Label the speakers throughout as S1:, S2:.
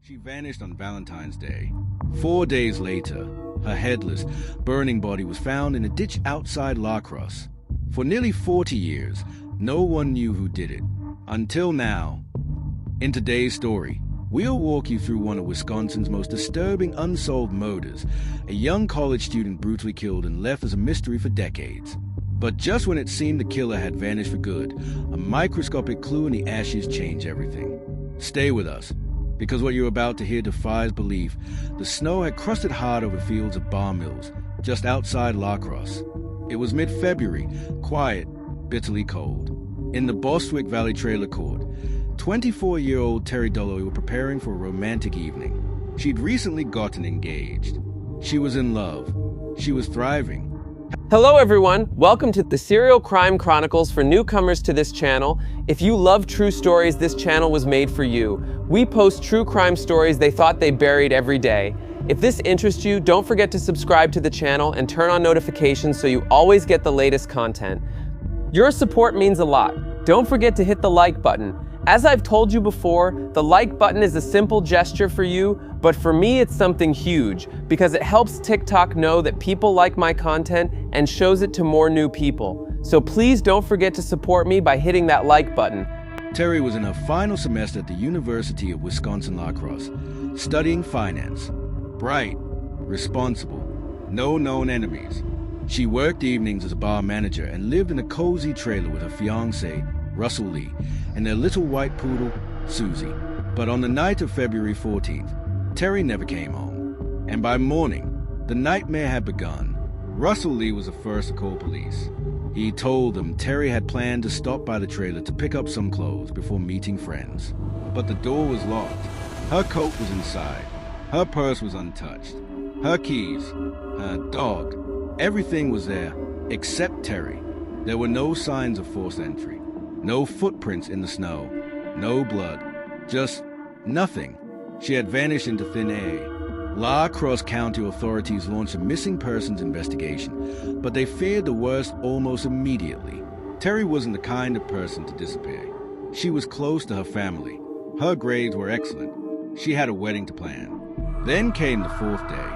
S1: She vanished on Valentine's Day. 4 days later, her headless, burning body was found in a ditch outside Crosse. For nearly 40 years, no one knew who did it. Until now. In today's story, we'll walk you through one of Wisconsin's most disturbing unsolved murders, a young college student brutally killed and left as a mystery for decades. But just when it seemed the killer had vanished for good, a microscopic clue in the ashes changed everything. Stay with us, because what you're about to hear defies belief. The snow had crusted hard over fields of bar mills, just outside Crosse. It was mid-February, quiet, bitterly cold. In the Bostwick Valley Trailer Court, 24-year-old Terry Dolowy was preparing for a romantic evening. She'd recently gotten engaged. She was in love. She was thriving.
S2: Hello everyone, welcome to the Serial Crime Chronicles for newcomers to this channel. If you love true stories, this channel was made for you. We post true crime stories they thought they buried every day. If this interests you, don't forget to subscribe to the channel and turn on notifications so you always get the latest content. Your support means a lot. Don't forget to hit the like button. As I've told you before, the like button is a simple gesture for you, but for me it's something huge because it helps TikTok know that people like my content and shows it to more new people. So please don't forget to support me by hitting that like button.
S1: Terry was in her final semester at the University of Wisconsin-La Crosse, studying finance. Bright, responsible, no known enemies. She worked evenings as a bar manager and lived in a cozy trailer with her fiancé, Russell Lee, and their little white poodle, Susie. But on the night of February 14th, Terry never came home. And by morning, the nightmare had begun. Russell Lee was the first to call police. He told them Terry had planned to stop by the trailer to pick up some clothes before meeting friends. But the door was locked. Her coat was inside. Her purse was untouched. Her keys, her dog, everything was there except Terry. There were no signs of forced entry. No footprints in the snow, no blood, just nothing. She had vanished into thin air. La Crosse County authorities launched a missing persons investigation, but they feared the worst almost immediately. Terry wasn't the kind of person to disappear. She was close to her family. Her grades were excellent. She had a wedding to plan. Then came the fourth day,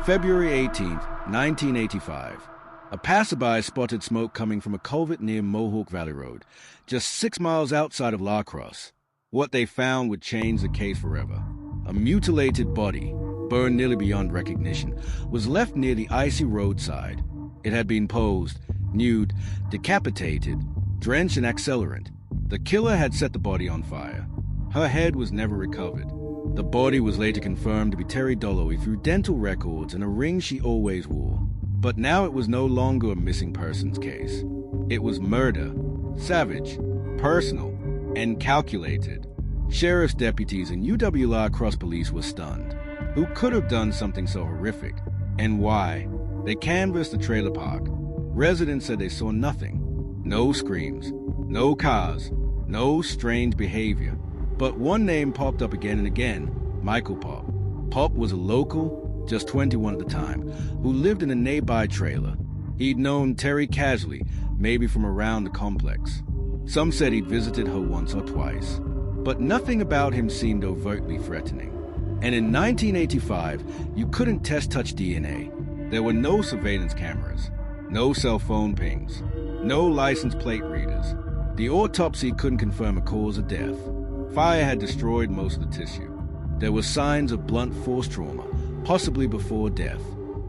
S1: February 18th, 1985. A passerby spotted smoke coming from a culvert near Mohawk Valley Road, just 6 miles outside of La Crosse. What they found would change the case forever. A mutilated body, burned nearly beyond recognition, was left near the icy roadside. It had been posed, nude, decapitated, drenched in accelerant. The killer had set the body on fire. Her head was never recovered. The body was later confirmed to be Terry Dolowy through dental records and a ring she always wore. But now it was no longer a missing persons case. It was murder, savage, personal, and calculated. Sheriff's deputies and UW-La Crosse police were stunned. Who could have done something so horrific? And why? They canvassed the trailer park. Residents said they saw nothing. No screams, no cars, no strange behavior. But one name popped up again and again, Michael Popp. Popp was a local, just 21 at the time, who lived in a nearby trailer. He'd known Terry casually, maybe from around the complex. Some said he'd visited her once or twice. But nothing about him seemed overtly threatening. And in 1985, you couldn't test touch DNA. There were no surveillance cameras, no cell phone pings, no license plate readers. The autopsy couldn't confirm a cause of death. Fire had destroyed most of the tissue. There were signs of blunt force trauma, possibly before death.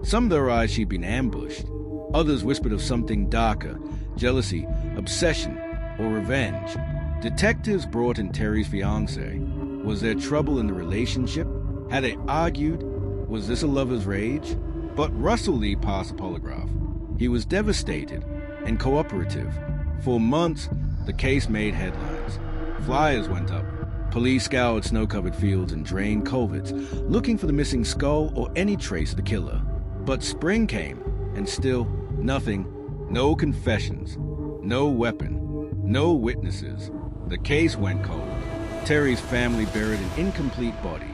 S1: Some theorized she'd been ambushed. Others whispered of something darker, jealousy, obsession, or revenge. Detectives brought in Terry's fiancé. Was there trouble in the relationship? Had they argued? Was this a lover's rage? But Russell Lee passed a polygraph. He was devastated and cooperative. For months, the case made headlines. Flyers went up. Police scoured snow-covered fields and drained culverts, looking for the missing skull or any trace of the killer. But spring came, and still nothing. No confessions, no weapon, no witnesses. The case went cold. Terry's family buried an incomplete body,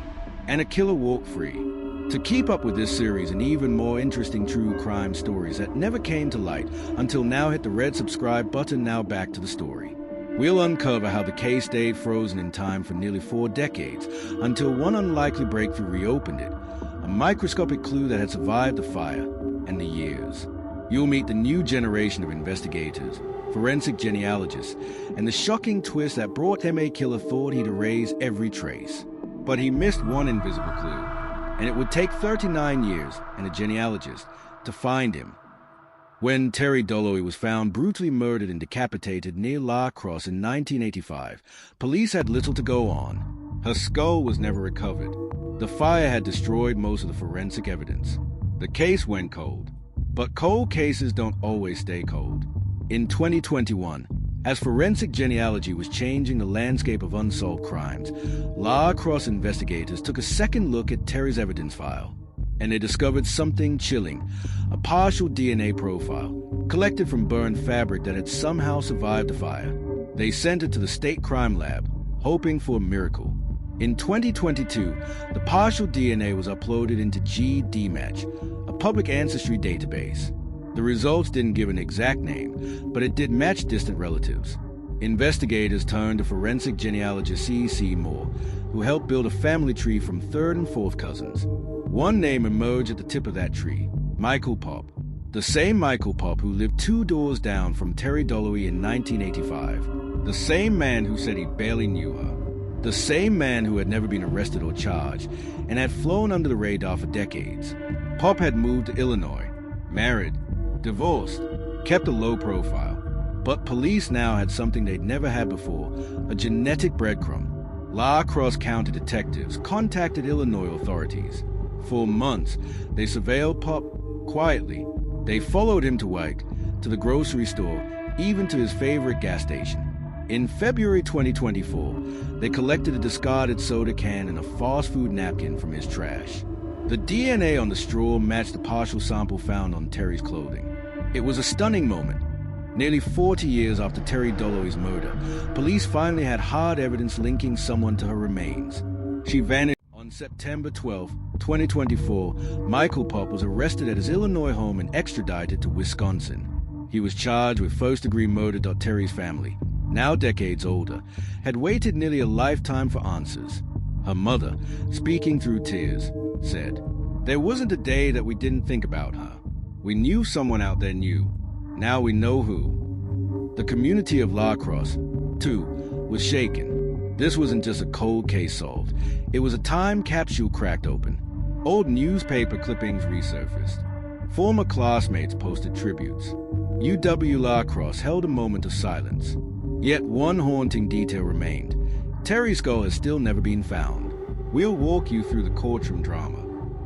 S1: and a killer walked free. To keep up with this series and even more interesting true crime stories that never came to light until now, hit the red subscribe button. Now back to the story. We'll uncover how the case stayed frozen in time for nearly 4 decades, until one unlikely breakthrough reopened it, a microscopic clue that had survived the fire and the years. You'll meet the new generation of investigators, forensic genealogists, and the shocking twist that brought M.A. Killer thought he'd erase every trace. But he missed one invisible clue, and it would take 39 years and a genealogist to find him. When Terry Dolowy was found brutally murdered and decapitated near Crosse in 1985, police had little to go on. Her skull was never recovered. The fire had destroyed most of the forensic evidence. The case went cold. But cold cases don't always stay cold. In 2021, as forensic genealogy was changing the landscape of unsolved crimes, Crosse investigators took a second look at Terry's evidence file, and they discovered something chilling, a partial DNA profile, collected from burned fabric that had somehow survived the fire. They sent it to the state crime lab, hoping for a miracle. In 2022, the partial DNA was uploaded into GDmatch, a public ancestry database. The results didn't give an exact name, but it did match distant relatives. Investigators turned to forensic genealogist C.C. Moore, who helped build a family tree from third and fourth cousins. One name emerged at the tip of that tree, Michael Popp. The same Michael Popp who lived 2 doors down from Terry Dolowy in 1985. The same man who said he barely knew her. The same man who had never been arrested or charged and had flown under the radar for decades. Popp had moved to Illinois, married, divorced, kept a low profile. But police now had something they'd never had before, a genetic breadcrumb. Crosse County detectives contacted Illinois authorities. For months, they surveilled Popp quietly. They followed him to work, to the grocery store, even to his favorite gas station. In February 2024, they collected a discarded soda can and a fast food napkin from his trash. The DNA on the straw matched the partial sample found on Terry's clothing. It was a stunning moment. Nearly 40 years after Terry Dolowy's murder, police finally had hard evidence linking someone to her remains. She vanished on September 12, 2024. Michael Popp was arrested at his Illinois home and extradited to Wisconsin. He was charged with first-degree murder. Terry's family, now decades older, had waited nearly a lifetime for answers. Her mother, speaking through tears, said, "There wasn't a day that we didn't think about her. We knew someone out there knew. Now we know who." The community of Crosse, too, was shaken. This wasn't just a cold case solved. It was a time capsule cracked open. Old newspaper clippings resurfaced. Former classmates posted tributes. UW Crosse held a moment of silence. Yet one haunting detail remained. Terry's skull has still never been found. We'll walk you through the courtroom drama,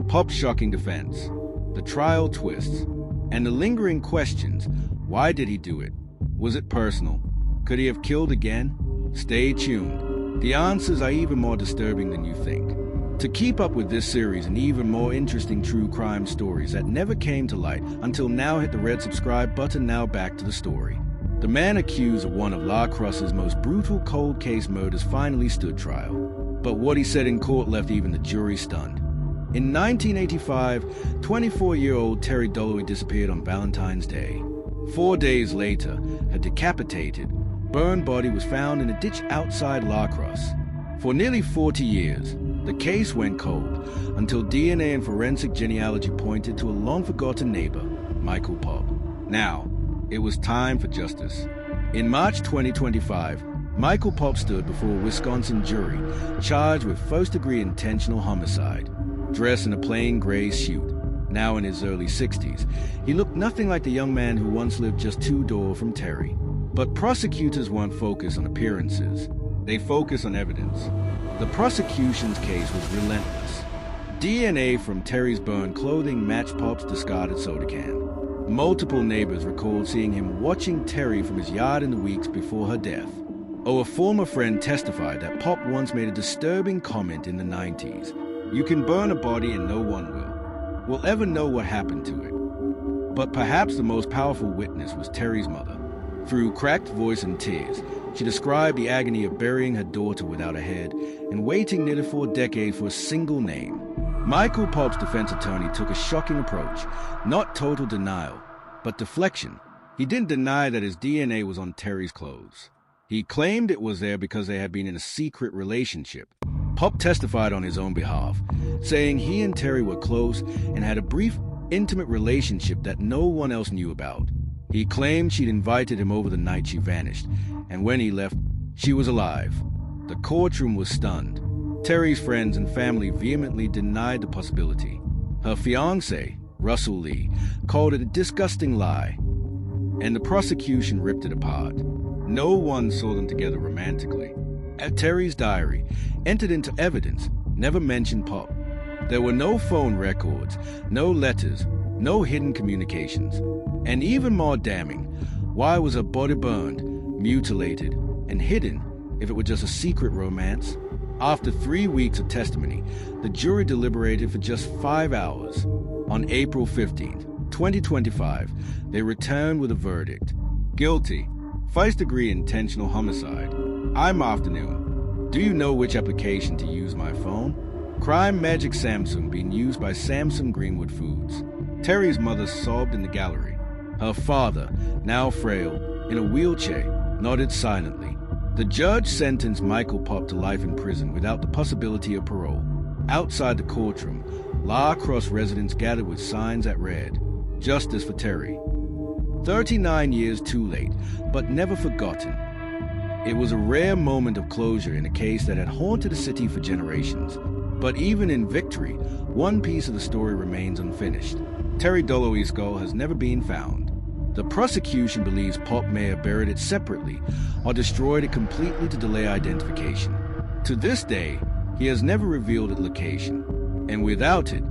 S1: Popp's shocking defense, the trial twists, and the lingering questions. Why did he do it? Was it personal? Could he have killed again? Stay tuned. The answers are even more disturbing than you think. To keep up with this series and even more interesting true crime stories that never came to light until now, hit the red subscribe button. Now back to the story. The man accused of one of Crosse's most brutal cold case murders finally stood trial. But what he said in court left even the jury stunned. In 1985, 24-year-old Terry Dolowy disappeared on Valentine's Day. 4 days later, a decapitated, burned body was found in a ditch outside Crosse. For nearly 40 years, the case went cold until DNA and forensic genealogy pointed to a long-forgotten neighbor, Michael Popp. Now, it was time for justice. In March 2025, Michael Popp stood before a Wisconsin jury charged with first-degree intentional homicide. Dressed in a plain gray suit, now in his early 60s, he looked nothing like the young man who once lived just 2 doors from Terry. But prosecutors weren't focused on appearances. They focused on evidence. The prosecution's case was relentless. DNA from Terry's burned clothing matched Popp's discarded soda can. Multiple neighbors recalled seeing him watching Terry from his yard in the weeks before her death. A former friend testified that Popp once made a disturbing comment in the 90s. "You can burn a body and no one will ever know what happened to it." But perhaps the most powerful witness was Terry's mother. Through cracked voice and tears, she described the agony of burying her daughter without a head and waiting nearly 4 decades for a single name. Michael Popp's defense attorney took a shocking approach, not total denial, but deflection. He didn't deny that his DNA was on Terry's clothes. He claimed it was there because they had been in a secret relationship. Popp testified on his own behalf, saying he and Terry were close and had a brief, intimate relationship that no one else knew about. He claimed she'd invited him over the night she vanished, and when he left, she was alive. The courtroom was stunned. Terry's friends and family vehemently denied the possibility. Her fiancé, Russell Lee, called it a disgusting lie, and the prosecution ripped it apart. No one saw them together romantically. Terry's diary, entered into evidence, never mentioned Popp. There were no phone records, no letters, no hidden communications. And even more damning, why was her body burned, mutilated, and hidden if it were just a secret romance? After 3 weeks of testimony, the jury deliberated for just 5 hours. On April 15th, 2025, they returned with a verdict. Guilty. First-degree intentional homicide. I'm Afternoon. Do you know which application to use my phone? Crime Magic Samsung being used by Samsung Greenwood Foods. Terry's mother sobbed in the gallery. Her father, now frail, in a wheelchair, nodded silently. The judge sentenced Michael Popp to life in prison without the possibility of parole. Outside the courtroom, Crosse residents gathered with signs that read, "Justice for Terry." 39 years too late, but never forgotten. It was a rare moment of closure in a case that had haunted the city for generations. But even in victory, one piece of the story remains unfinished. Terry Dolowy's skull has never been found. The prosecution believes Popp may have buried it separately or destroyed it completely to delay identification. To this day, he has never revealed its location. And without it,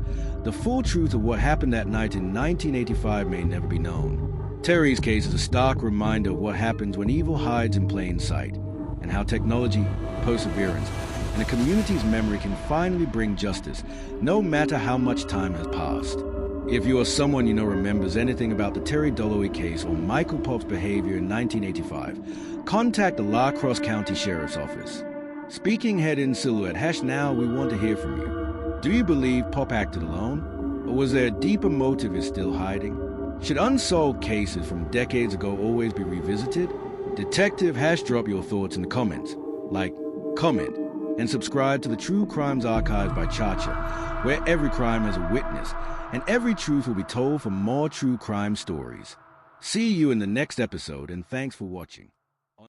S1: the full truth of what happened that night in 1985 may never be known. Terry's case is a stark reminder of what happens when evil hides in plain sight, and how technology, perseverance, and a community's memory can finally bring justice, no matter how much time has passed. If you or someone you know remembers anything about the Terry Dolowy case or Michael Popp's behavior in 1985, contact the La Crosse County Sheriff's Office. Speaking head in silhouette, #now we want to hear from you. Do you believe Popp acted alone? Or was there a deeper motive is still hiding? Should unsolved cases from decades ago always be revisited? Detective drop your thoughts in the comments. Like, comment, and subscribe to the True Crimes Archive by Chacha, where every crime has a witness, and every truth will be told for more true crime stories. See you in the next episode, and thanks for watching.